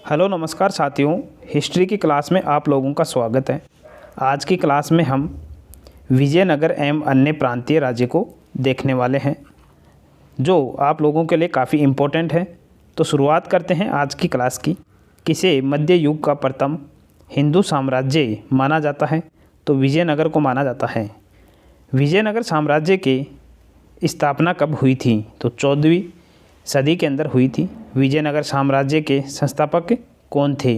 Hello नमस्कार साथियों, history की क्लास में आप लोगों का स्वागत है। आज की क्लास में हम विजयनगर एवं अन्य प्रांतीय राज्य को देखने वाले हैं, जो आप लोगों के लिए काफ़ी इम्पोर्टेंट है। तो शुरुआत करते हैं आज की क्लास की। किसे मध्य युग का प्रथम हिंदू साम्राज्य माना जाता है? तो विजयनगर को माना जाता है। विजयनगर साम्राज्य की स्थापना कब हुई थी? तो 14वीं सदी के अंदर हुई थी। विजयनगर साम्राज्य के संस्थापक कौन थे?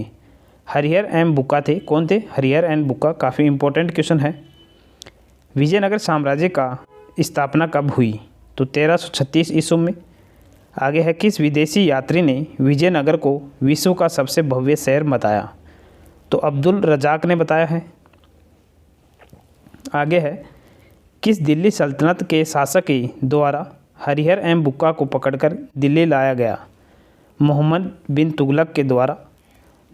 हरिहर एंड बुक्का थे। कौन थे? हरिहर एंड बुक्का। काफ़ी इम्पोर्टेंट क्वेश्चन है। विजयनगर साम्राज्य का स्थापना कब हुई? तो 1336 ईस्वी में। आगे है, किस विदेशी यात्री ने विजयनगर को विश्व का सबसे भव्य शहर बताया? तो अब्दुल रजाक ने बताया है। आगे है, किस दिल्ली सल्तनत के शासक के द्वारा हरिहर एवं बुक्का को पकड़कर दिल्ली लाया गया? मोहम्मद बिन तुगलक के द्वारा।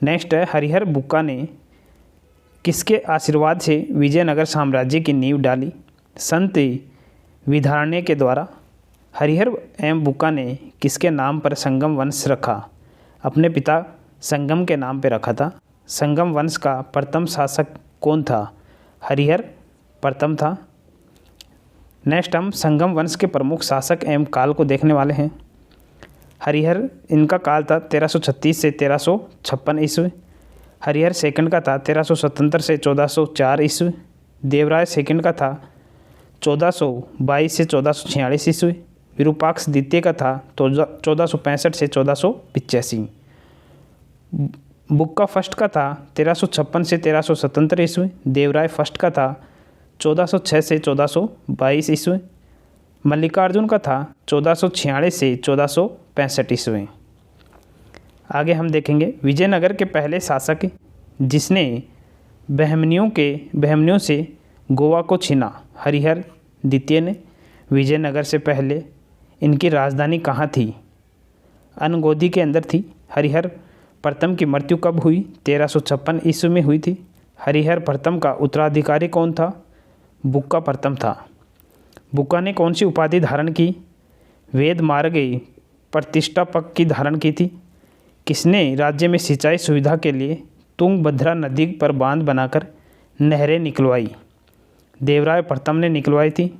नेक्स्ट है, हरिहर बुक्का ने किसके आशीर्वाद से विजयनगर साम्राज्य की नींव डाली? संत विधारण्य के द्वारा। हरिहर एवं बुक्का ने किसके नाम पर संगम वंश रखा? अपने पिता संगम के नाम पर रखा था। संगम वंश का प्रथम शासक कौन था? हरिहर प्रथम था। नेक्स्ट हम संगम वंश के प्रमुख शासक एवं काल को देखने वाले हैं। हरिहर, इनका काल था 1336 से 1356 ईस्वी। हरिहर सेकंड का था 1377 से 1404 ईस्वी। देवराय सेकंड का था 1422 से 1446 ईस्वी। विरूपाक्ष द्वितीय का था 1465 से 1485। बुक्का फर्स्ट का था 1356 से 1377 ईस्वी। देवराय फर्स्ट का था 1406 से 1422 ईस्वी। मल्लिकार्जुन का था 1446 से 1465 ईस्वी। आगे हम देखेंगे विजयनगर के पहले शासक जिसने बहमनियों से गोवा को छीना। हरिहर द्वितीय ने। विजयनगर से पहले इनकी राजधानी कहाँ थी? अनगोदी के अंदर थी। हरिहर प्रथम की मृत्यु कब हुई? 1356 ईस्वी में हुई थी। हरिहर प्रथम का उत्तराधिकारी कौन था? बुक्का प्रथम था। बुक्का ने कौन सी उपाधि धारण की? वेद मार्ग प्रतिष्ठापक की धारण की थी। किसने राज्य में सिंचाई सुविधा के लिए तुंगभद्रा नदी पर बांध बनाकर नहरें निकलवाई? देवराय प्रथम ने निकलवाई थी।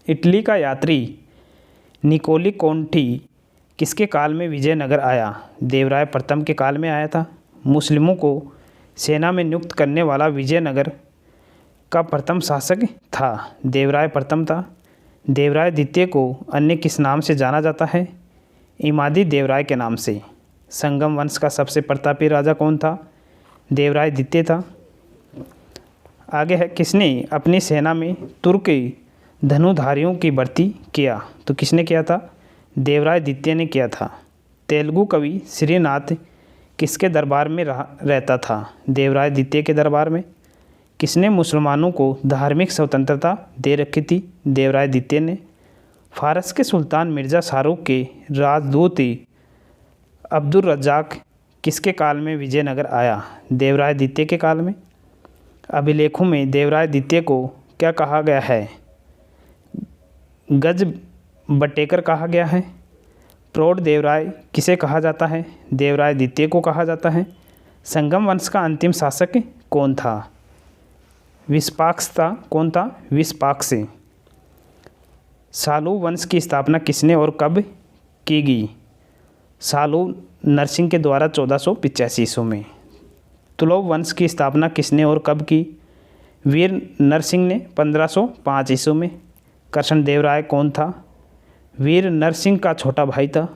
इटली का यात्री निकोली कोंटी किसके काल में विजयनगर आया? देवराय प्रथम के काल में आया था। मुस्लिमों को सेना में नियुक्त करने वाला विजयनगर का प्रथम शासक था। देवराय प्रथम था। देवराय द्वितीय को अन्य किस नाम से जाना जाता है? इमादी देवराय के नाम से। संगम वंश का सबसे प्रतापी राजा कौन था? देवराय द्वितीय था। आगे है, किसने अपनी सेना में तुर्क धनुधारियों की भर्ती किया? तो किसने किया था? देवराय द्वितीय ने किया था। तेलुगु कवि श्रीनाथ किसके दरबार में रहता था? देवराय द्वितीय के दरबार में। किसने मुसलमानों को धार्मिक स्वतंत्रता दे रखी थी? देवराय द्वितीय ने। फारस के सुल्तान मिर्ज़ा शाहरुख के राजदूत अब्दुल रज्जाक किसके काल में विजयनगर आया? देवराय द्वितीय के काल में। अभिलेखों में देवराय द्वितीय को क्या कहा गया है? गज बटेकर कहा गया है। प्रौढ़ देवराय किसे कहा जाता है? देवराय द्वितीय को कहा जाता है। संगम वंश का अंतिम शासक कौन था? विस्पाक्स था। कौन था? विस्पाक्स। सालू वंश की स्थापना किसने और कब की गई? सालू नरसिंह के द्वारा 1485 ईस्वी में। तुलव वंश की स्थापना किसने और कब की? वीर नरसिंह ने 1505 ईस्वी में। कृष्णदेवराय कौन था? वीर नरसिंह का छोटा भाई था।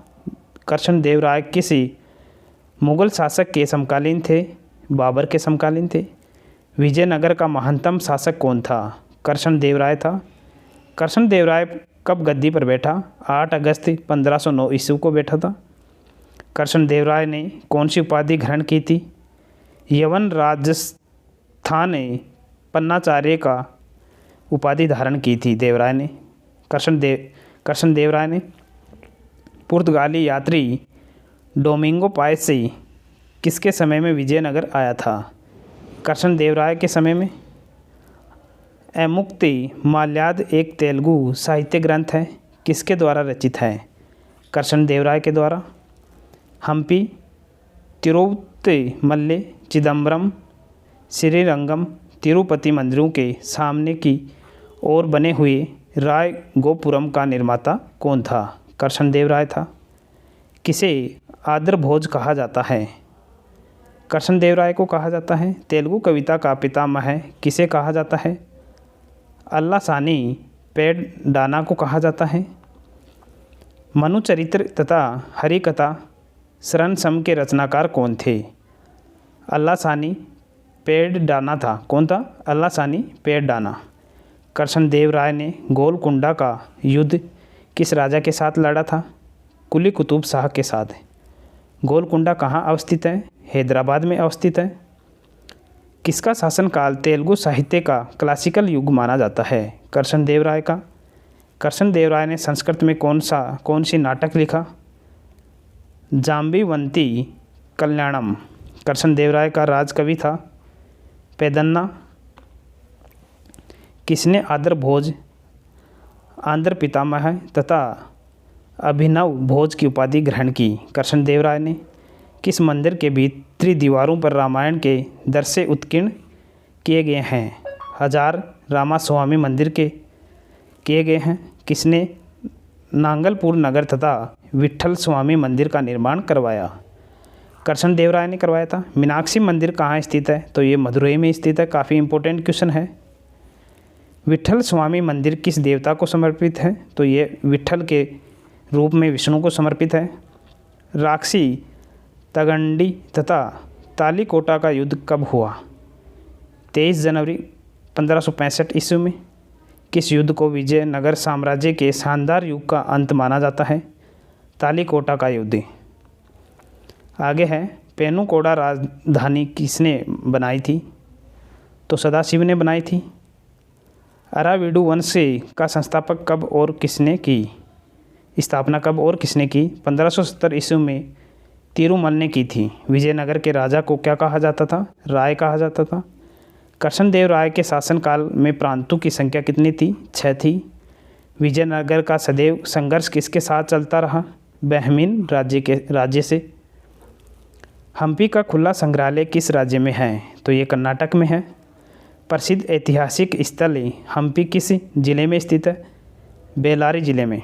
कृष्णदेवराय किसी मुगल शासक के समकालीन थे? बाबर के समकालीन थे। विजयनगर का महानतम शासक कौन था? कृष्णदेवराय था। कृष्णदेवराय कब गद्दी पर बैठा? 8 अगस्त 1509 ईस्वी को बैठा था। कृष्णदेवराय ने कौन सी उपाधि ग्रहण की थी? यवन राजस्थान पन्नाचार्य का उपाधि धारण की थी देवराय ने। कृष्णदेवराय ने। पुर्तगाली यात्री डोमिंगो पायस किसके समय में विजयनगर आया था? कृष्णदेवराय के समय में। एमुक्ति माल्याद एक तेलुगु साहित्य ग्रंथ है, किसके द्वारा रचित है? कृष्णदेवराय के द्वारा। हम्पी तिरुपतिमल्ले, चिदम्बरम, श्रीरंगम, तिरुपति मंदिरों के सामने की ओर बने हुए राय गोपुरम का निर्माता कौन था? कृष्णदेव राय था। किसे आदर भोज कहा जाता है? कृष्णदेव राय को कहा जाता है। तेलुगु कविता का पितामह किसे कहा जाता है? अल्लासानी पेड्डाना को कहा जाता है। मनु चरित्र तथा हरिकथा शरणसम के रचनाकार कौन थे? अल्लासानी पेड्डाना था। कौन था? अल्लासानी पेड्डाना। कृष्णदेव राय ने गोलकुंडा का युद्ध किस राजा के साथ लड़ा था? कुली कुतुब शाह के साथ। गोलकुंडा कहाँ अवस्थित है? हैदराबाद में अवस्थित है। किसका शासनकाल तेलुगु साहित्य का क्लासिकल युग माना जाता है? कृष्णदेव राय का। कृष्णदेव राय ने संस्कृत में कौन सी नाटक लिखा? जाम्बीवंती कल्याणम। कृष्णदेव राय का राजकवि था पेदन्ना। किसने आदर भोज, आंध्र पितामह तथा अभिनव भोज की उपाधि ग्रहण की? कृष्णदेव राय ने। किस मंदिर के भीतरी दीवारों पर रामायण के दृश्य उत्कीर्ण किए गए हैं? हजार रामास्वामी मंदिर के किए गए हैं। किसने नांगलपुर नगर तथा विट्ठल स्वामी मंदिर का निर्माण करवाया? कृष्णदेव राय ने करवाया था। मीनाक्षी मंदिर कहाँ स्थित है? तो ये मदुरई में स्थित है। काफ़ी इंपॉर्टेंट क्वेश्चन है। विट्ठल स्वामी मंदिर किस देवता को समर्पित है? तो ये विट्ठल के रूप में विष्णु को समर्पित है। राक्षी तगंडी तथा तालीकोटा का युद्ध कब हुआ? 23 जनवरी 1565 ईस्वी में। किस युद्ध को विजयनगर साम्राज्य के शानदार युग का अंत माना जाता है? तालीकोटा का युद्ध। आगे है पेनुकोडा राजधानी किसने बनाई थी? तो सदाशिव ने बनाई थी। अराविडु वंश का संस्थापक कब और किसने की? स्थापना कब और किसने की? 1570 ईस्वी में तिरुमल ने की थी। विजयनगर के राजा को क्या कहा जाता था? राय कहा जाता था। कृष्णदेव राय के शासनकाल में प्रांतों की संख्या कितनी थी? 6 थी। विजयनगर का सदैव संघर्ष किसके साथ चलता रहा? बहमीन राज्य से। हम्पी का खुला संग्रहालय किस राज्य में है? तो ये कर्नाटक में है। प्रसिद्ध ऐतिहासिक स्थल हम्पी किस जिले में स्थित है? बेल्लारी जिले में।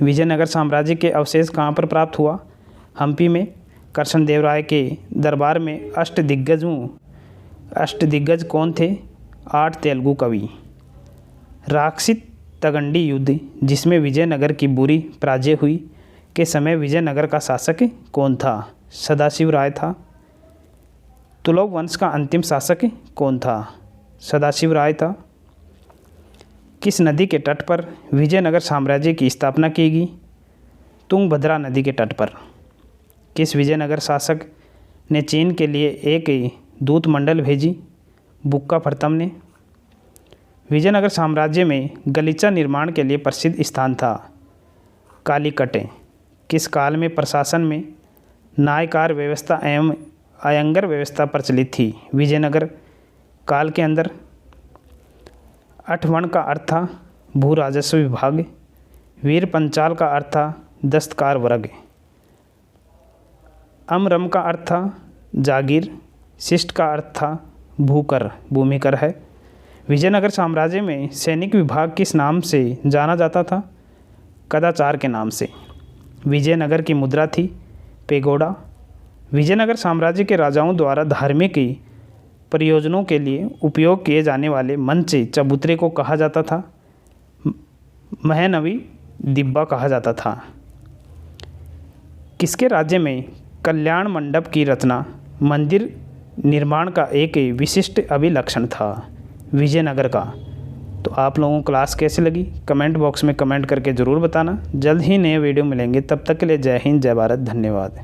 विजयनगर साम्राज्य के अवशेष कहाँ पर प्राप्त हुआ? हम्पी में। कृष्णदेव राय के दरबार में अष्टदिग्गज कौन थे? 8 तेलुगु कवि। राक्षी तगंडी युद्ध जिसमें विजयनगर की बुरी पराजय हुई के समय विजयनगर का शासक कौन था? सदाशिव राय था। तुलव वंश का अंतिम शासक कौन था? सदाशिव राय था। किस नदी के तट पर विजयनगर साम्राज्य की स्थापना की गई? तुंगभद्रा नदी के तट पर। किस विजयनगर शासक ने चीन के लिए एक दूत मंडल भेजी? बुक्का प्रथम ने। विजयनगर साम्राज्य में गलीचा निर्माण के लिए प्रसिद्ध स्थान था कालीकट। किस काल में प्रशासन में न्यायकार व्यवस्था एवं अयंगर व्यवस्था प्रचलित थी? विजयनगर काल के अंदर। अठवण का अर्थ था भू राजस्व विभाग। वीर पंचाल का अर्थ था दस्तकार वर्ग। अमरम का अर्थ था जागीर। शिष्ट का अर्थ था भूकर, भूमिकर है। विजयनगर साम्राज्य में सैनिक विभाग किस नाम से जाना जाता था? कदाचार के नाम से। विजयनगर की मुद्रा थी पेगोडा। विजयनगर साम्राज्य के राजाओं द्वारा धार्मिक प्रयोजनों के लिए उपयोग किए जाने वाले मंच चबूतरे को कहा जाता था? महनवी दिब्बा कहा जाता था। किसके राज्य में कल्याण मंडप की रचना मंदिर निर्माण का एक विशिष्ट अभिलक्षण था? विजयनगर का। तो आप लोगों को क्लास कैसी लगी कमेंट बॉक्स में कमेंट करके ज़रूर बताना। जल्द ही नए वीडियो मिलेंगे, तब तक के लिए जय हिंद, जय भारत, धन्यवाद।